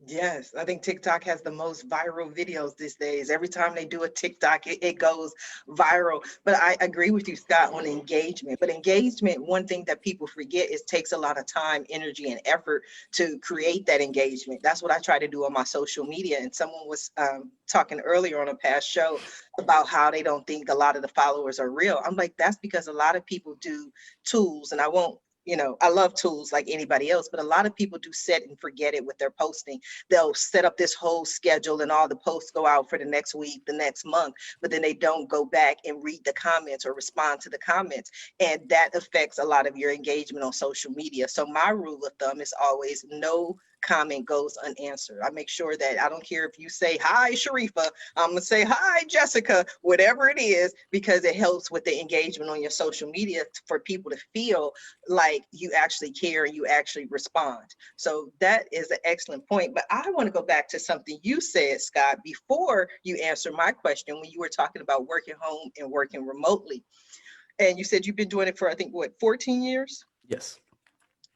Yes, I think TikTok has the most viral videos these days. Every time they do a TikTok, it goes viral. But I agree with you, Scott, on engagement. But engagement, one thing that people forget is takes a lot of time, energy, and effort to create that engagement. That's what I try to do on my social media. And someone was talking earlier on a past show about how they don't think a lot of the followers are real. I'm like, that's because a lot of people do tools, and I won't, I love tools like anybody else, but a lot of people do set and forget it with their posting. They'll set up this whole schedule and all the posts go out for the next week, the next month, but then they don't go back and read the comments or respond to the comments. And that affects a lot of your engagement on social media. So my rule of thumb is always no comment goes unanswered. I make sure that I don't care if you say, hi, Sharifa, I'm gonna say, hi, Jessica, whatever it is, because it helps with the engagement on your social media for people to feel like you actually care and you actually respond. So that is an excellent point. But I want to go back to something you said, Scott, before you answer my question, when you were talking about working home and working remotely. And you said you've been doing it for, I think, what, 14 years? Yes.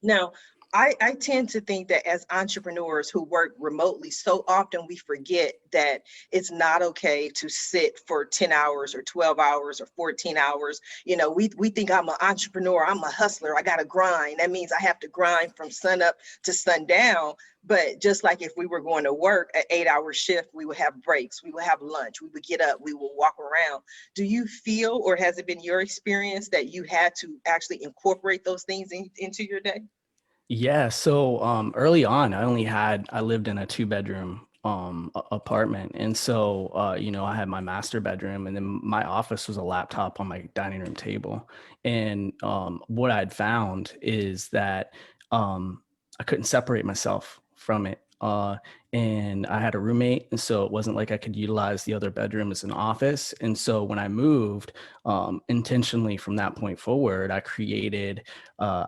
Now, I tend to think that as entrepreneurs who work remotely, so often we forget that it's not okay to sit for 10 hours or 12 hours or 14 hours. We think I'm an entrepreneur, I'm a hustler, I got to grind. That means I have to grind from sun up to sundown. But just like if we were going to work an 8-hour shift, we would have breaks, we would have lunch, we would get up, we would walk around. Do you feel, or has it been your experience that you had to actually incorporate those things into your day? Yeah. So early on, I lived in a 2-bedroom apartment. And so I had my master bedroom, and then my office was a laptop on my dining room table. And what I'd found is that I couldn't separate myself from it. And I had a roommate, and so it wasn't like I could utilize the other bedroom as an office. And so when I moved, intentionally from that point forward, I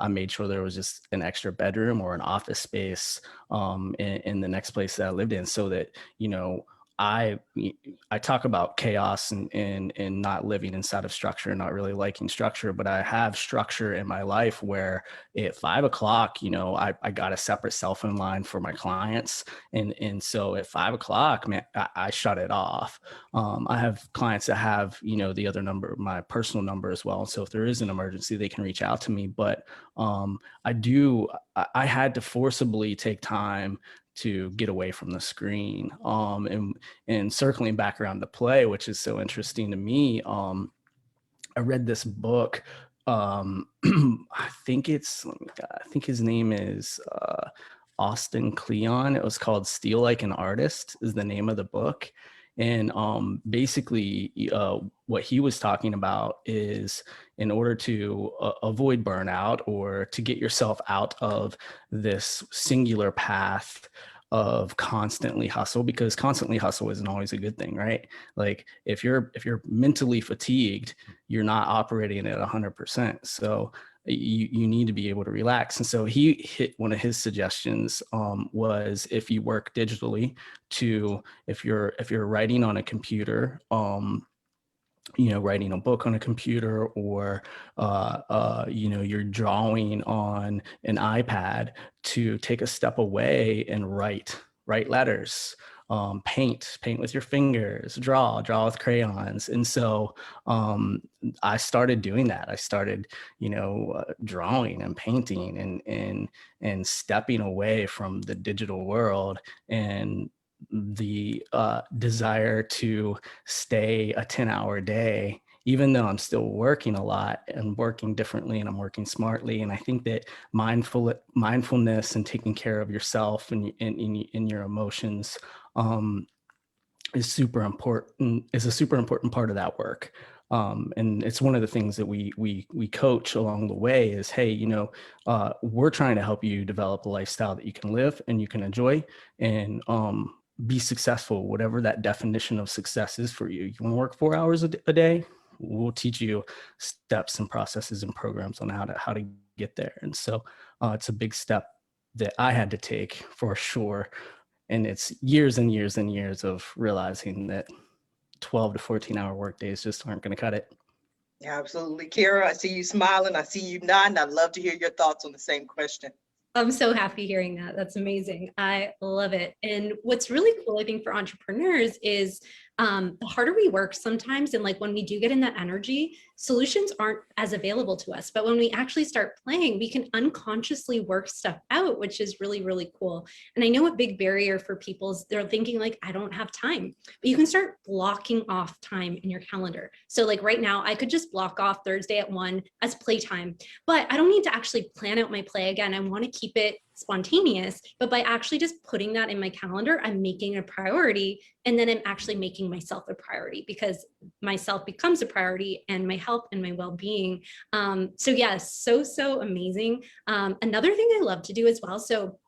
made sure there was just an extra bedroom or an office space in the next place that I lived in, so that, I I talk about chaos and not living inside of structure and not really liking structure, but I have structure in my life where at 5 o'clock, I got a separate cell phone line for my clients. And so at 5 o'clock, man, I shut it off. I have clients that have, the other number, my personal number as well. So if there is an emergency, they can reach out to me. But I had to forcibly take time to get away from the screen. And circling back around to play, which is so interesting to me. I read this book. I think his name is Austin Kleon. It was called Steal Like an Artist is the name of the book. And basically what he was talking about is, in order to avoid burnout or to get yourself out of this singular path, of constantly hustle, because constantly hustle isn't always a good thing, right? Like if you're mentally fatigued, you're not operating at 100%. So you need to be able to relax. And so he hit one of his suggestions was, if you work digitally, to if you're writing on a computer, writing a book on a computer, or you're drawing on an iPad, to take a step away and write letters, paint with your fingers, draw with crayons. And so I started doing that. I started drawing and painting and stepping away from the digital world, and the desire to stay a 10-hour day, even though I'm still working a lot and working differently and I'm working smartly. And I think that mindfulness and taking care of yourself and in your emotions is a super important part of that work. And it's one of the things that we coach along the way is, hey, we're trying to help you develop a lifestyle that you can live and you can enjoy, and be successful, whatever that definition of success is for you. You want to work 4 hours a day? We'll teach you steps and processes and programs on how to get there. And so it's a big step that I had to take for sure. And it's years and years and years of realizing that 12 to 14-hour work days just aren't going to cut it. Yeah, absolutely. Kira, I see you smiling. I see you nodding. I'd love to hear your thoughts on the same question. I'm so happy hearing that. That's amazing. I love it. And what's really cool, I think, for entrepreneurs is the harder we work sometimes, and like when we do get in that energy, solutions aren't as available to us. But when we actually start playing, we can unconsciously work stuff out, which is really, really cool. And I know a big barrier for people is they're thinking like, I don't have time, but you can start blocking off time in your calendar. So like right now, I could just block off Thursday at 1 as playtime, but I don't need to actually plan out my play again. I want to keep it spontaneous, but by actually just putting that in my calendar, I'm making a priority, and then I'm actually making myself a priority, because myself becomes a priority, and my health and my well-being. So yes, so amazing. Another thing I love to do as well, so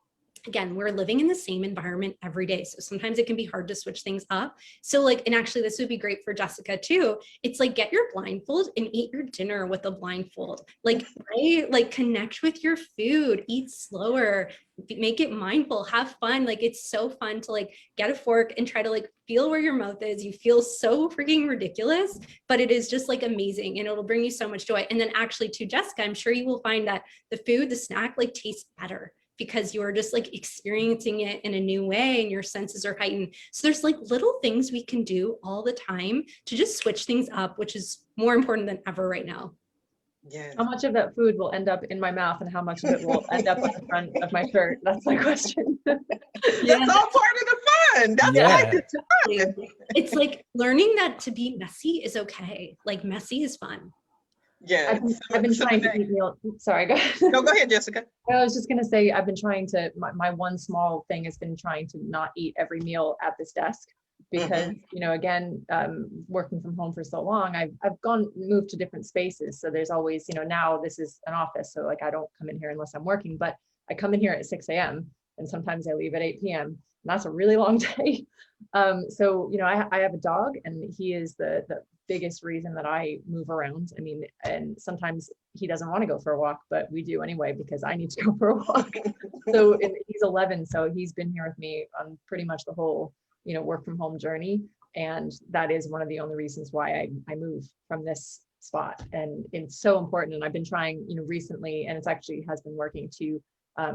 again, we're living in the same environment every day. So sometimes it can be hard to switch things up. So like, and actually this would be great for Jessica too. It's like, get your blindfold and eat your dinner with a blindfold. Like, right? Like connect with your food, eat slower, make it mindful, have fun. Like, it's so fun to like get a fork and try to like feel where your mouth is. You feel so freaking ridiculous, but it is just like amazing, and it'll bring you so much joy. And then actually to Jessica, I'm sure you will find that the food, the snack like tastes better, because you're just like experiencing it in a new way and your senses are heightened. So there's like little things we can do all the time to just switch things up, which is more important than ever right now. Yeah. How much of that food will end up in my mouth, and how much of it will end up on the front of my shirt? That's my question. That's all part of the fun. That's why it's fun. It's like learning that to be messy is okay. Like messy is fun. Yeah. I've been trying to eat meal. Sorry, go ahead. No, go ahead, Jessica. I was just going to say, I've been trying to, my one small thing has been trying to not eat every meal at this desk, because, again, working from home for so long, I've moved to different spaces. So there's always, now this is an office. So like, I don't come in here unless I'm working, but I come in here at 6 a.m. and sometimes I leave at 8 p.m. And that's a really long day. So, I have a dog, and he is the biggest reason that I move around. I mean, and sometimes he doesn't want to go for a walk, but we do anyway, because I need to go for a walk. So he's 11. So he's been here with me on pretty much the whole, work from home journey. And that is one of the only reasons why I moved from this spot. And it's so important. And I've been trying, recently, and it's actually has been working to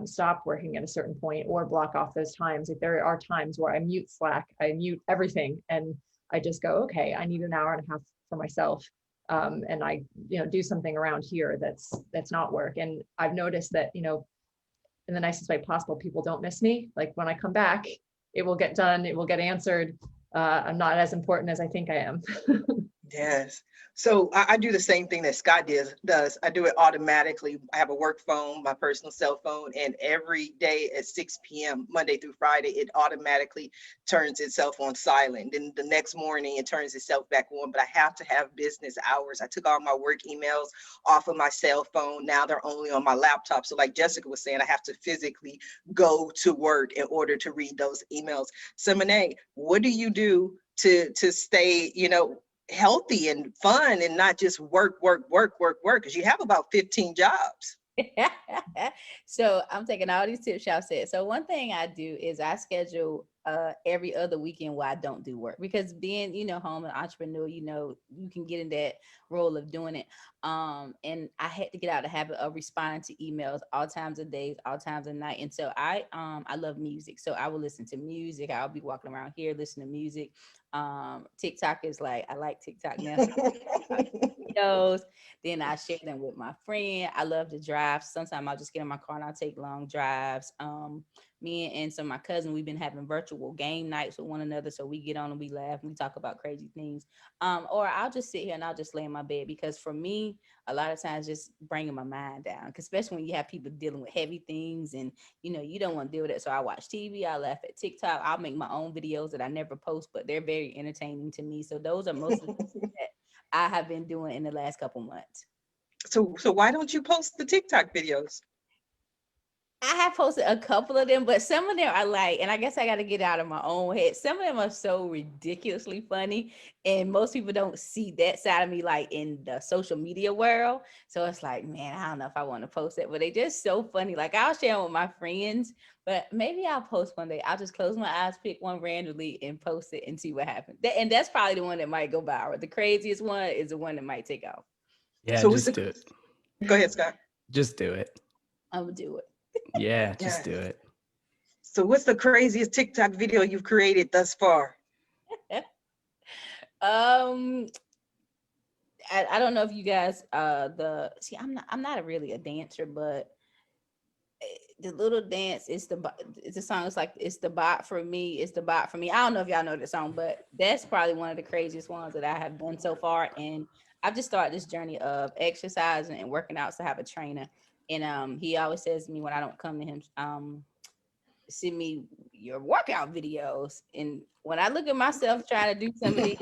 stop working at a certain point or block off those times. If there are times where I mute Slack, I mute everything, and I just go, okay, I need an hour and a half for myself. And I, do something around here that's not work. And I've noticed that, in the nicest way possible, people don't miss me. Like when I come back, it will get done, it will get answered. I'm not as important as I think I am. Yes. So I do the same thing that Scott does. I do it automatically. I have a work phone, my personal cell phone, and every day at 6 p.m., Monday through Friday, it automatically turns itself on silent. Then the next morning, it turns itself back on. But I have to have business hours. I took all my work emails off of my cell phone. Now they're only on my laptop. So like Jessica was saying, I have to physically go to work in order to read those emails. Simene, what do you do to stay, healthy and fun and not just work, because you have about 15 jobs. So I'm taking all these tips y'all said. So one thing I do is I schedule every other weekend where I don't do work, because being, home an entrepreneur, you can get in that role of doing it. And I had to get out of the habit of responding to emails all times of days, all times of night. And so I love music. So I will listen to music. I'll be walking around here, listening to music. TikTok is like, I like TikTok now. Videos, then I share them with my friend. I love to drive. Sometimes I'll just get in my car and I'll take long drives. Me and some of my cousins, we've been having virtual game nights with one another. So we get on and we laugh and we talk about crazy things. Or I'll just sit here and I'll just lay in my bed, because for me, a lot of times just bringing my mind down, especially when you have people dealing with heavy things and, you don't want to deal with it. So I watch TV, I laugh at TikTok, I'll make my own videos that I never post, but they're very entertaining to me. So those are most of the things that I have been doing in the last couple months. So why don't you post the TikTok videos? I have posted a couple of them, but some of them are like, and I guess I got to get out of my own head. Some of them are so ridiculously funny, and most people don't see that side of me like in the social media world. So it's like, man, I don't know if I want to post it, but they just so funny. Like I'll share them with my friends, but maybe I'll post one day. I'll just close my eyes, pick one randomly, and post it and see what happens. And that's probably the one that might go viral. The craziest one is the one that might take off. Yeah, So just do it. Go ahead, Scott. Just do it. I'm gonna do it. Yeah, just do it. So what's the craziest TikTok video you've created thus far? I don't know if you guys I'm not really a dancer, but the little dance it's a song. It's like, it's the bot for me. It's the bot for me. I don't know if y'all know the song, but that's probably one of the craziest ones that I have done so far. And I've just started this journey of exercising and working out. So I have a trainer, and he always says to me when I don't come to him, send me your workout videos. And when I look at myself trying to do some of these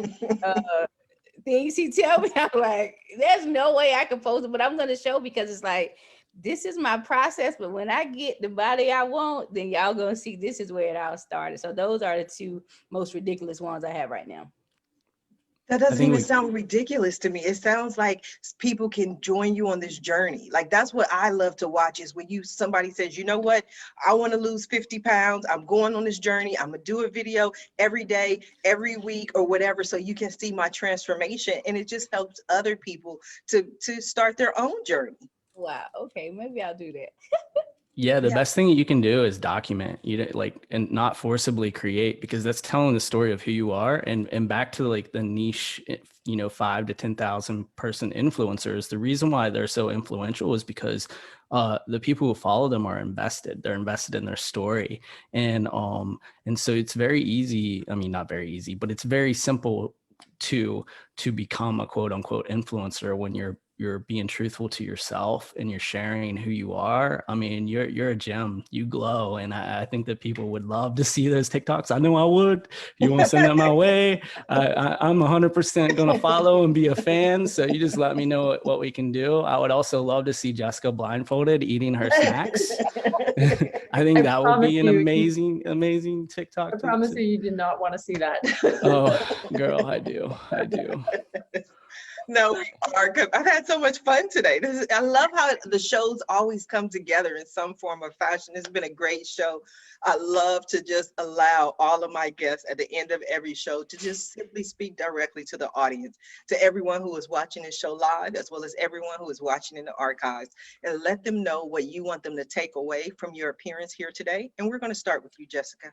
things he tell me, I'm like, there's no way I can post it, but I'm gonna show, because it's like, this is my process. But when I get the body I want, then y'all gonna see this is where it all started. So those are the two most ridiculous ones I have right now. That doesn't even sound ridiculous to me. It sounds like people can join you on this journey. Like that's what I love to watch, is when somebody says, you know what, I want to lose 50 pounds. I'm going on this journey. I'm gonna do a video every day, every week, or whatever, so you can see my transformation. And it just helps other people to start their own journey. Wow. Okay, maybe I'll do that. Yeah, the best thing you can do is document, and not forcibly create, because that's telling the story of who you are. And back to like the niche, 5 to 10,000 person influencers. The reason why they're so influential is because the people who follow them are invested. They're invested in their story, and so it's very easy. I mean, not very easy, but it's very simple to become a quote unquote influencer when you're being truthful to yourself and you're sharing who you are. I mean, you're a gem, you glow. And I think that people would love to see those TikToks. I know I would. If you want to send that my way, I'm 100% going to follow and be a fan. So you just let me know what we can do. I would also love to see Jessica blindfolded eating her snacks. I think that would be an amazing TikTok. I promise you did not want to see that. Oh, girl, I do. No, we are good. I've had so much fun today. I love how the shows always come together in some form or fashion. It's been a great show. I love to just allow all of my guests at the end of every show to just simply speak directly to the audience, to everyone who is watching this show live, as well as everyone who is watching in the archives, and let them know what you want them to take away from your appearance here today. And we're going to start with you, Jessica.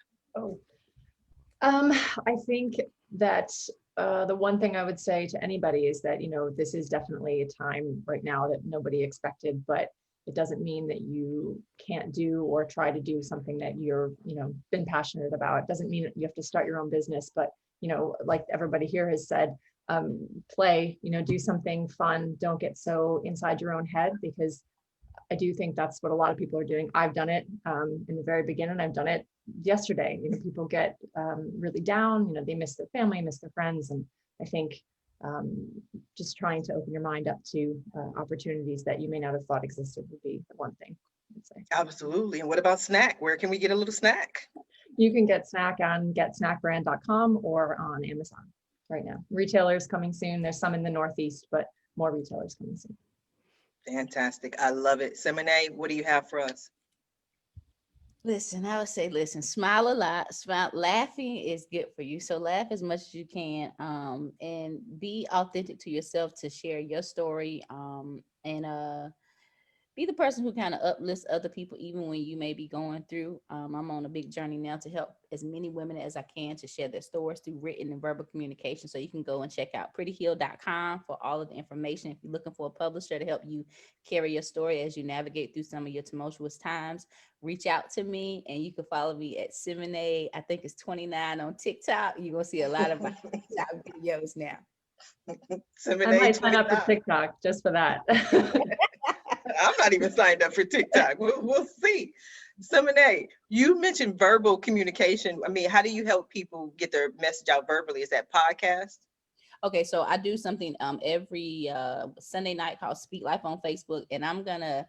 I think that the one thing I would say to anybody is that, this is definitely a time right now that nobody expected, but it doesn't mean that you can't do or try to do something that you're, been passionate about. It doesn't mean that you have to start your own business, but, like everybody here has said, play, do something fun. Don't get so inside your own head, because I do think that's what a lot of people are doing. I've done it in the very beginning. I've done it yesterday. People get really down, they miss their family, miss their friends. And I think just trying to open your mind up to opportunities that you may not have thought existed would be the one thing I'd say. Absolutely. And what about snack? Where can we get a little snack? You can get snack on getsnackbrand.com or on Amazon right now. Retailers coming soon. There's some in the Northeast, but more retailers coming soon. Fantastic. I love it. Simene, what do you have for us? Listen, I would say, smile a lot. Laughing is good for you. So laugh as much as you can, and be authentic to yourself to share your story, and be the person who kind of uplifts other people, even when you may be going through. I'm on a big journey now to help as many women as I can to share their stories through written and verbal communication. So you can go and check out prettyheal.com for all of the information. If you're looking for a publisher to help you carry your story as you navigate through some of your tumultuous times, reach out to me, and you can follow me at Simene, I think it's 29 on TikTok. You're going to see a lot of my TikTok videos now. Simene, I might sign up for 29. TikTok just for that. I'm not even signed up for TikTok. We'll see. Simene, you mentioned verbal communication. I mean, how do you help people get their message out verbally? Is that podcast? Okay, so I do something every Sunday night called Speak Life on Facebook, and I'm gonna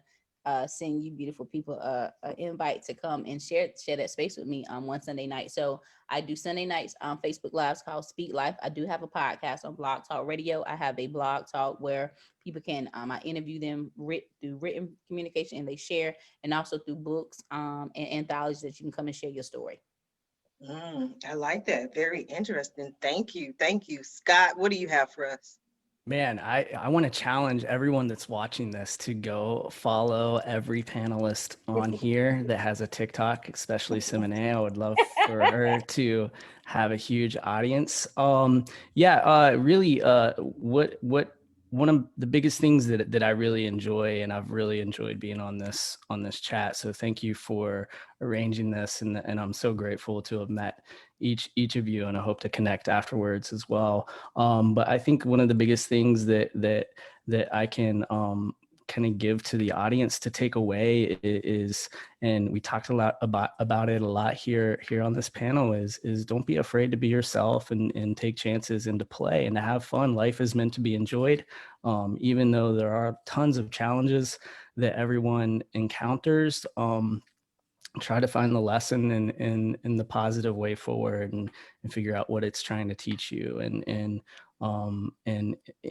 send you beautiful people an invite to come and share that space with me on one Sunday night. So I do Sunday nights on Facebook Lives called Speak Life. I do have a podcast on Blog Talk Radio. I have a blog talk where people can I interview them through written communication, and they share, and also through books and anthologies that you can come and share your story. I like that. Very interesting. Thank you. Thank you. Scott, what do you have for us? Man, I want to challenge everyone that's watching this to go follow every panelist on here that has a TikTok, especially Simene. I would love for her to have a huge audience. Really, what one of the biggest things that I really enjoy, and I've really enjoyed being on this chat. So thank you for arranging this, and I'm so grateful to have met each of you, and I hope to connect afterwards as well. But I think one of the biggest things that I can kind of give to the audience to take away is, and we talked a lot about it a lot here on this panel, is don't be afraid to be yourself and take chances and to play and to have fun. Life is meant to be enjoyed, even though there are tons of challenges that everyone encounters. Try to find the lesson in the positive way forward, and figure out what it's trying to teach you. And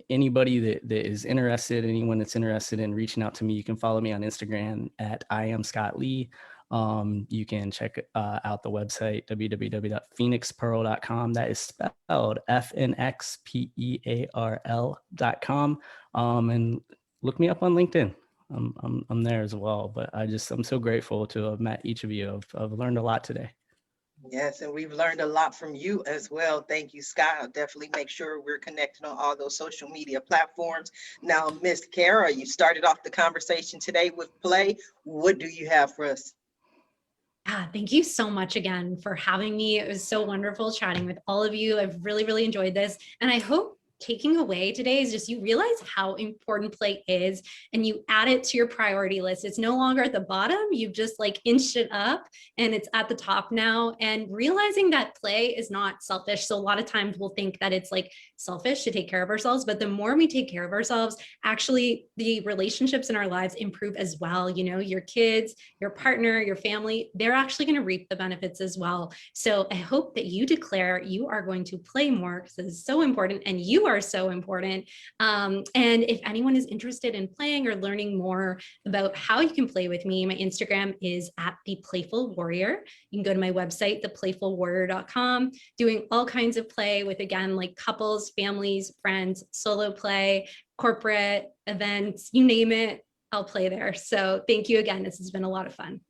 anybody that is interested, anyone that's interested in reaching out to me, you can follow me on Instagram at I am Scott Lee. You can check out the website www.FnxPearl.com. That is spelled FnxPearl.com. And look me up on LinkedIn. I'm there as well, but I'm so grateful to have met each of you. I've learned a lot today. Yes, and we've learned a lot from you as well. Thank you, Scott. I'll definitely make sure we're connected on all those social media platforms. Now, Miss Kara, you started off the conversation today with play. What do you have for us? Thank you so much again for having me. It was so wonderful chatting with all of you. I've really, really enjoyed this. And I hope taking away today is just you realize how important play is, and you add it to your priority list. It's no longer at the bottom. You've just like inched it up and it's at the top now, and realizing that play is not selfish. So a lot of times we'll think that it's like selfish to take care of ourselves, but the more we take care of ourselves, actually the relationships in our lives improve as well. You know, your kids, your partner, your family, they're actually going to reap the benefits as well. So I hope that you declare you are going to play more, because this is so important, and you are so important. And if anyone is interested in playing or learning more about how you can play with me, my Instagram is at The Playful Warrior. You can go to my website, theplayfulwarrior.com, doing all kinds of play with, again, like couples, families, friends, solo play, corporate events, you name it, I'll play there. So thank you again. This has been a lot of fun.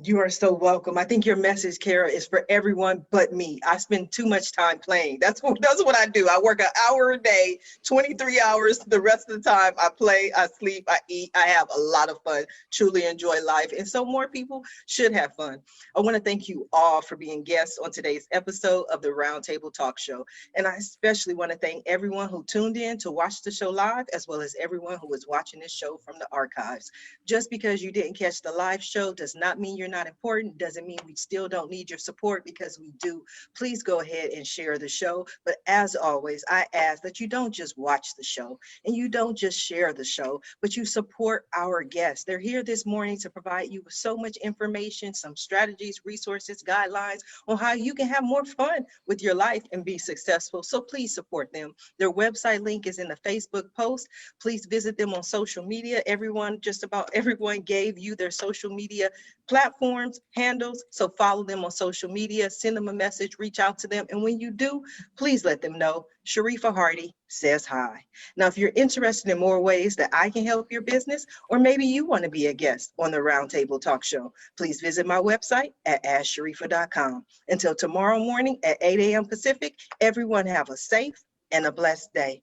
You are so welcome. I think your message, Kara, is for everyone but me. I spend too much time playing. That's what I do. I work an hour a day, 23 hours. The rest of the time I play, I sleep, I eat, I have a lot of fun, truly enjoy life. And so more people should have fun. I want to thank you all for being guests on today's episode of the Roundtable Talk Show. And I especially want to thank everyone who tuned in to watch the show live, as well as everyone who is watching this show from the archives. Just because you didn't catch the live show does not mean you're not important, doesn't mean we still don't need your support, because we do. Please go ahead and share the show. But as always, I ask that you don't just watch the show and you don't just share the show, but you support our guests. They're here this morning to provide you with so much information, some strategies, resources, guidelines on how you can have more fun with your life and be successful. So please support them. Their website link is in the Facebook post. Please visit them on social media. Just about everyone gave you their social media platforms, handles. So follow them on social media, send them a message, reach out to them. And when you do, please let them know Sharifa Hardy says hi. Now, if you're interested in more ways that I can help your business, or maybe you want to be a guest on the Roundtable Talk Show, please visit my website at asksharifa.com. Until tomorrow morning at 8 a.m. Pacific, everyone have a safe and a blessed day.